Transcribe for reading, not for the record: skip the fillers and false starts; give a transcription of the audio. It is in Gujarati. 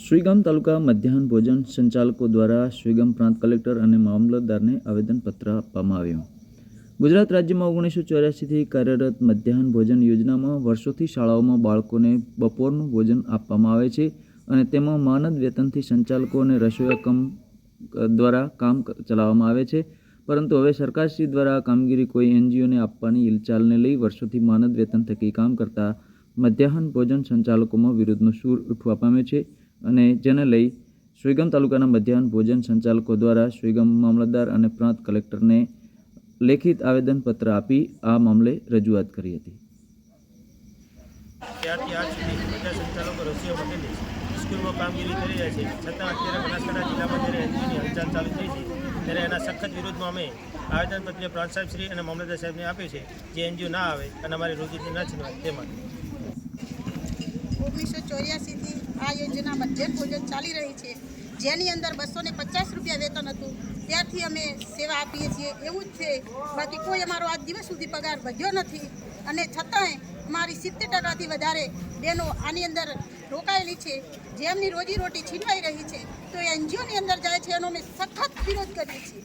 સુઈગામ તાલુકા મધ્યાહન ભોજન સંચાલકો દ્વારા સુઈગામ પ્રાંત કલેક્ટર અને મામલતદારને આવેદનપત્ર આપવામાં આવ્યું. ગુજરાત રાજ્યમાં 1984થી કાર્યરત મધ્યાહન ભોજન યોજનામાં વર્ષોથી શાળાઓમાં બાળકોને બપોરનું ભોજન આપવામાં આવે છે અને તેમાં માનદ વેતનથી સંચાલકો અને રસોઈયા દ્વારા કામ ચલાવવામાં આવે છે. પરંતુ હવે સરકારશ્રી દ્વારા કામગીરી કોઈ એનજીઓને આપવાની હિલચાલને લઈ વર્ષોથી માનદ વેતન થકી કામ કરતા મધ્યાહન ભોજન સંચાલકોમાં વિરોધનો સૂર ઉઠવા પામ્યો છે અને જેને લઈ સુઈગામ તાલુકાના મધ્યાહન ભોજન સંચાલકો દ્વારા સુઈગામ મામલતદાર અને પ્રાંત કલેક્ટરને લેખિત આવેદનપત્ર આપી આ મામલે રજૂઆત કરી હતી. ત્યારથી આજ સુધી બધા સંચાલકો રસીઓ વગેરે સ્કૂલમાં કામગીરી કરી રહ્યા છે, છતાં અત્યારે બનાસકાંઠા જિલ્લામાં જ્યારે એનજીઓની હલચાલ ચાલુ થઈ છે ત્યારે એના સખત વિરોધમાં અમે આવેદનપત્ર પ્રાંત સાહેબ શ્રી અને મામલતદાર સાહેબને આપ્યું છે, જે એનજીઓ ના આવે અને અમારી રોજીથી ના છીનવાય તે માટે. 1984થી આ યોજના મધ્યાહન ભોજન ચાલી રહી છે, જેની અંદર 250 રૂપિયા વેતન હતું. ત્યારથી અમે સેવા આપીએ છીએ, એવું જ છે. બાકી કોઈ અમારો આજ દિવસ સુધી પગાર વધ્યો નથી અને છતાંય અમારી 70%થી વધારે બહેનો આની અંદર રોકાયેલી છે, જેમની રોજીરોટી છીનવાઈ રહી છે. તો એનજીઓની અંદર જાય છે એનો અમે સખત વિરોધ કરીએ છીએ.